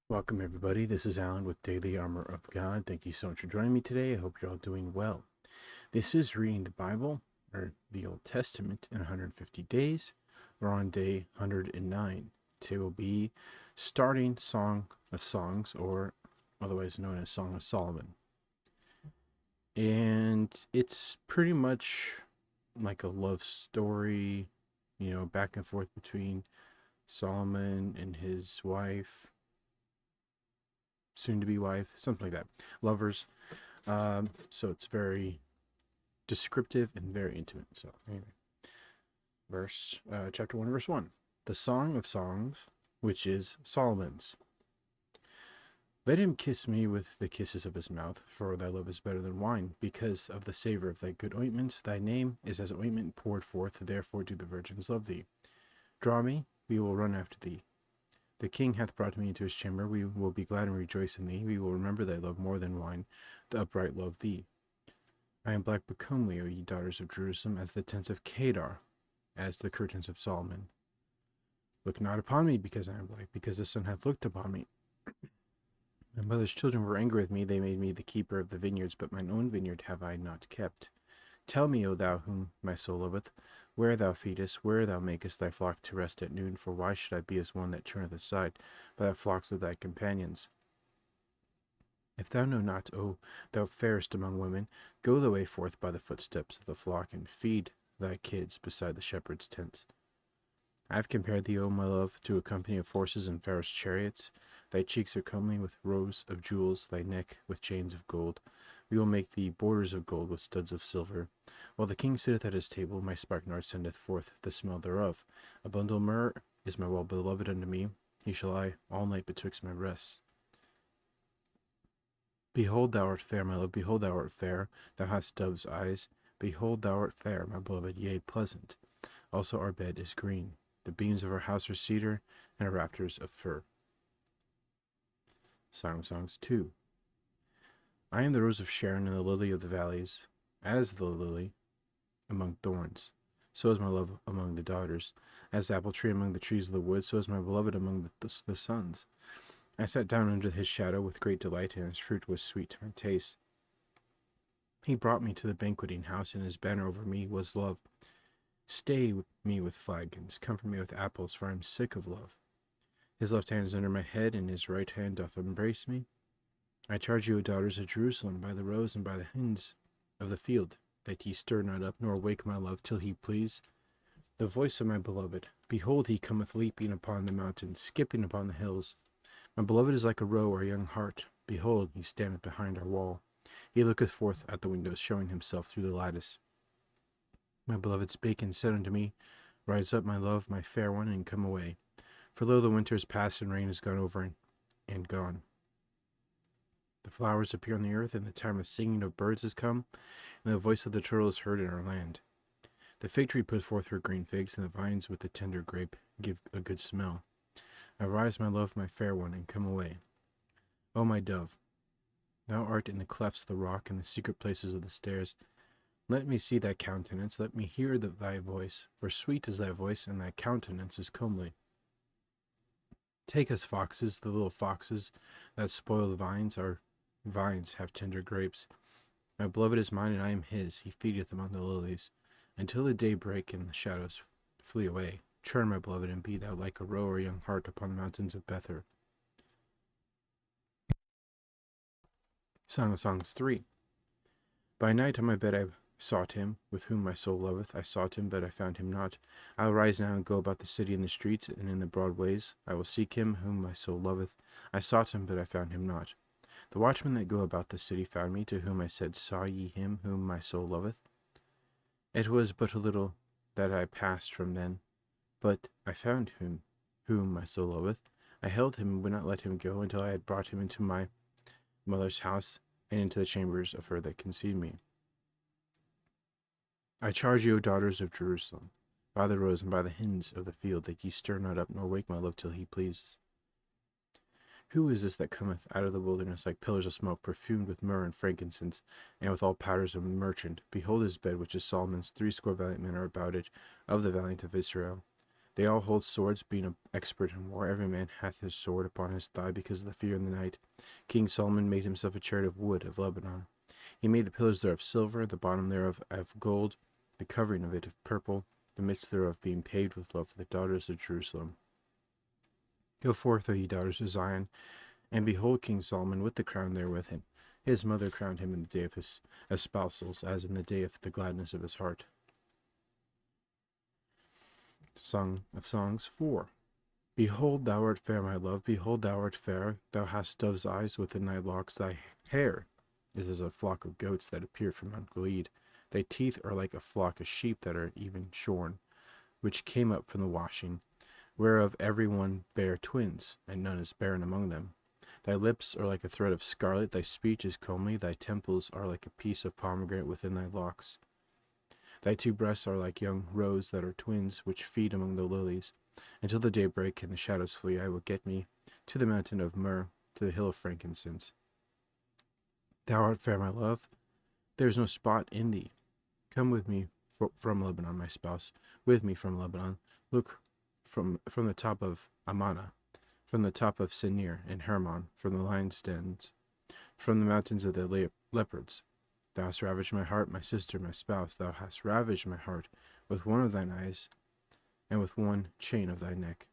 Welcome, everybody. This is Alan with Daily Armour of God. Thank you so much for joining me today. I hope you're all doing well. This is reading the Bible, or the Old Testament, in 150 days. We're on day 109. Today will be starting Song of Songs, or otherwise known as Song of Solomon. And it's pretty much like a love story, back and forth between Solomon and his wife, soon to be wife, something like that. Lovers. So it's very descriptive and very intimate. So anyway, chapter 1, verse 1. The Song of Songs, which is Solomon's. Let him kiss me with the kisses of his mouth, for thy love is better than wine, because of the savor of thy good ointments. Thy name is as ointment poured forth, therefore do the virgins love thee. Draw me, we will run after thee. The king hath brought me into his chamber. We will be glad and rejoice in thee. We will remember thy love more than wine. The upright love thee. I am black but comely, O ye daughters of Jerusalem, as the tents of Kedar, as the curtains of Solomon. Look not upon me, because I am black, because the sun hath looked upon me. My mother's children were angry with me. They made me the keeper of the vineyards, but mine own vineyard have I not kept. Tell me, O thou whom my soul loveth, where thou feedest, where thou makest thy flock to rest at noon, for why should I be as one that turneth aside by the flocks of thy companions? If thou know not, O thou fairest among women, go the way forth by the footsteps of the flock, and feed thy kids beside the shepherd's tents. I have compared thee, O my love, to a company of horses and Pharaoh's chariots. Thy cheeks are comely with rows of jewels, thy neck with chains of gold. We will make thee borders of gold with studs of silver. While the king sitteth at his table, my spikenard sendeth forth the smell thereof. A bundle of myrrh is my well-beloved unto me. He shall lie all night betwixt my breasts. Behold, thou art fair, my love, behold, thou art fair. Thou hast dove's eyes. Behold, thou art fair, my beloved, yea, pleasant. Also our bed is green. The beams of our house are cedar, and our rafters of fir. Song of Songs 2. I am the rose of Sharon and the lily of the valleys, as the lily among thorns. So is my love among the daughters. As the apple tree among the trees of the wood, so is my beloved among the sons. I sat down under his shadow with great delight, and his fruit was sweet to my taste. He brought me to the banqueting house, and his banner over me was love. Stay me with flagons, comfort me with apples, for I am sick of love. His left hand is under my head, and his right hand doth embrace me. I charge you, O daughters of Jerusalem, by the roes and by the hinds of the field, that ye stir not up, nor wake my love, till he please. The voice of my beloved, behold, he cometh leaping upon the mountains, skipping upon the hills. My beloved is like a roe or a young hart. Behold, he standeth behind our wall. He looketh forth at the windows, showing himself through the lattice. My beloved spake and said unto me, Rise up, my love, my fair one, and come away. For lo, the winter is past, and rain is gone over and gone. The flowers appear on the earth, and the time of singing of birds is come, and the voice of the turtle is heard in our land. The fig tree puts forth her green figs, and the vines with the tender grape give a good smell. Arise, my love, my fair one, and come away. O my dove, thou art in the clefts of the rock, and the secret places of the stairs. Let me see thy countenance, let me hear thy voice, for sweet is thy voice, and thy countenance is comely. Take us, foxes, the little foxes that spoil the vines. Our vines have tender grapes. My beloved is mine, and I am his. He feedeth among the lilies, until the day break and the shadows flee away. Turn, my beloved, and be thou like a roe or a young hart upon the mountains of Bether. Song of Songs 3. By night on my bed I sought him, with whom my soul loveth. I sought him, but I found him not. I will rise now and go about the city in the streets and in the broad ways. I will seek him, whom my soul loveth. I sought him, but I found him not. The watchmen that go about the city found me, to whom I said, Saw ye him, whom my soul loveth? It was but a little that I passed from then, but I found him, whom my soul loveth. I held him and would not let him go, until I had brought him into my mother's house, and into the chambers of her that conceived me. I charge you, O daughters of Jerusalem, by the roes and by the hinds of the field, that ye stir not up, nor wake my love till he pleases. Who is this that cometh out of the wilderness like pillars of smoke, perfumed with myrrh and frankincense, and with all powders of a merchant? Behold his bed, which is Solomon's. 80 valiant men are about it, of the valiant of Israel. They all hold swords, being an expert in war. Every man hath his sword upon his thigh because of the fear in the night. King Solomon made himself a chariot of wood of Lebanon. He made the pillars thereof silver, the bottom thereof of gold, the covering of it of purple, the midst thereof being paved with love for the daughters of Jerusalem. Go forth, O ye daughters of Zion, and behold King Solomon with the crown therewith him. His mother crowned him in the day of his espousals, as in the day of the gladness of his heart. Song of Songs 4. Behold, thou art fair, my love, behold, thou art fair, thou hast dove's eyes within thy locks, thy hair is as a flock of goats that appear from Mount Gilead. Thy teeth are like a flock of sheep that are even shorn, which came up from the washing, whereof every one bare twins, and none is barren among them. Thy lips are like a thread of scarlet, thy speech is comely, thy temples are like a piece of pomegranate within thy locks. Thy two breasts are like young roes that are twins, which feed among the lilies. Until the daybreak and the shadows flee, I will get me to the mountain of myrrh, to the hill of frankincense. Thou art fair, my love, there is no spot in thee. Come with me from Lebanon, my spouse, with me from Lebanon. Look from the top of Amana, from the top of Senir and Hermon, from the lion's dens, from the mountains of the leopards. Thou hast ravaged my heart, my sister, my spouse. Thou hast ravaged my heart with one of thine eyes, and with one chain of thy neck.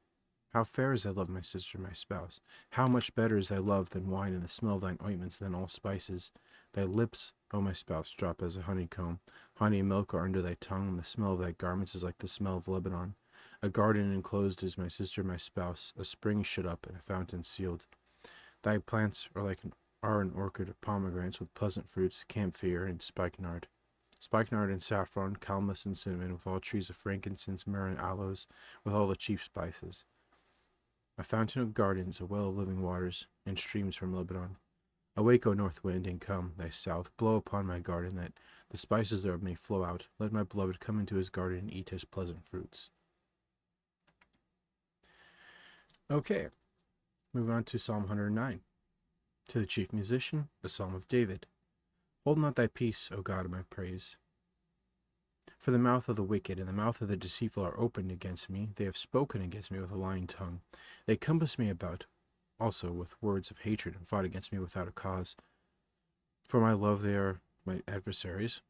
How fair is thy love, my sister, my spouse! How much better is thy love than wine, and the smell of thine ointments than all spices! Thy lips, O my spouse, drop as a honeycomb. Honey and milk are under thy tongue, and the smell of thy garments is like the smell of Lebanon. A garden enclosed is my sister, my spouse, a spring shut up, and a fountain sealed. Thy plants are an orchard of pomegranates with pleasant fruits, camphor and spikenard. Spikenard and saffron, calamus and cinnamon, with all trees of frankincense, myrrh and aloes, with all the chief spices. A fountain of gardens, a well of living waters, and streams from Lebanon. Awake, O north wind, and come, thy south, blow upon my garden, that the spices thereof may flow out. Let my beloved come into his garden and eat his pleasant fruits. Okay, moving on to Psalm 109. To the chief musician, a psalm of David. Hold not thy peace, O God of my praise. For the mouth of the wicked and the mouth of the deceitful are opened against me. They have spoken against me with a lying tongue. They compass me about also with words of hatred, and fought against me without a cause. For my love they are my adversaries,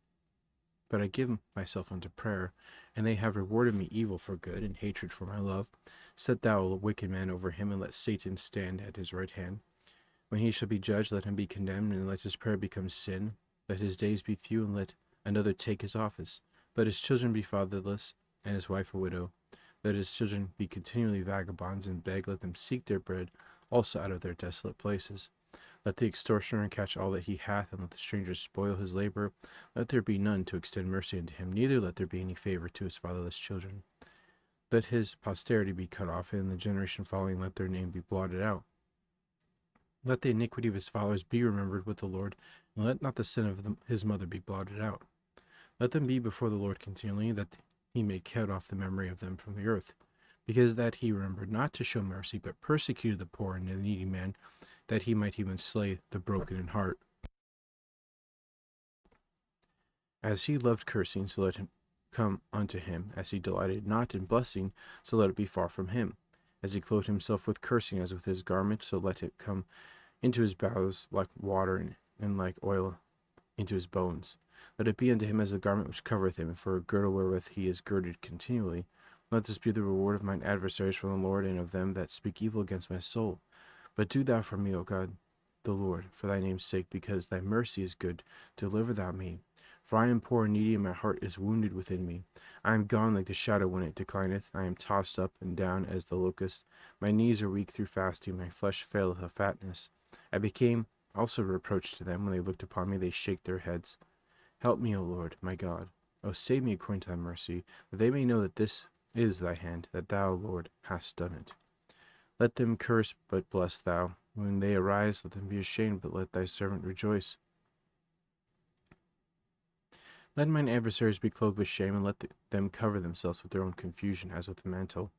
but I give myself unto prayer, and they have rewarded me evil for good, and hatred for my love. Set thou a wicked man over him, and let Satan stand at his right hand. When he shall be judged, let him be condemned, and let his prayer become sin. Let his days be few, and let another take his office. Let his children be fatherless, and his wife a widow. Let his children be continually vagabonds and beg. Let them seek their bread also out of their desolate places. Let the extortioner catch all that he hath, and let the stranger spoil his labor. Let there be none to extend mercy unto him, neither let there be any favor to his fatherless children. Let his posterity be cut off, and in the generation following let their name be blotted out. Let the iniquity of his fathers be remembered with the Lord, and let not the sin of his mother be blotted out. Let them be before the Lord continually, that he may cut off the memory of them from the earth. Because that he remembered not to show mercy, but persecuted the poor and the needy man, that he might even slay the broken in heart. As he loved cursing, so let him come unto him. As he delighted not in blessing, so let it be far from him. As he clothed himself with cursing as with his garment, so let it come into his bowels like water, and like oil into his bones. Let it be unto him as the garment which covereth him, and for a girdle wherewith he is girded continually. Let this be the reward of mine adversaries from the Lord, and of them that speak evil against my soul. But do thou for me, O God, the Lord, for thy name's sake, because thy mercy is good, deliver thou me. For I am poor and needy, and my heart is wounded within me. I am gone like the shadow when it declineth. I am tossed up and down as the locust. My knees are weak through fasting, my flesh faileth of fatness. I became also a reproach to them. When they looked upon me, they shake their heads. Help me, O Lord, my God. O save me according to thy mercy, that they may know that this is thy hand, that thou, Lord, hast done it. Let them curse, but bless thou. When they arise, let them be ashamed, but let thy servant rejoice. Let mine adversaries be clothed with shame, and let them cover themselves with their own confusion, as with a mantle.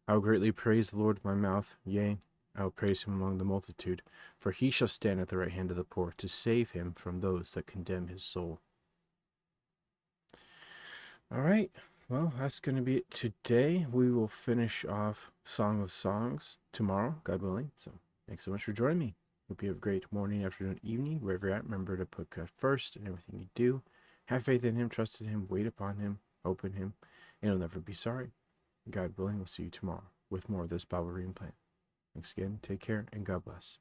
I will greatly praise the Lord with my mouth, yea, I will praise him among the multitude, for he shall stand at the right hand of the poor, to save him from those that condemn his soul. All right, Well, that's going to be it today. We will finish off Song of Songs tomorrow, God willing. So thanks so much for joining me. Hope you have a great morning, afternoon, evening, wherever you're at. Remember to put God first in everything you do. Have faith in Him, trust in Him, wait upon Him, hope in Him, and you'll never be sorry. God willing, we'll see you tomorrow with more of this Bible reading plan. Thanks again. Take care, and God bless.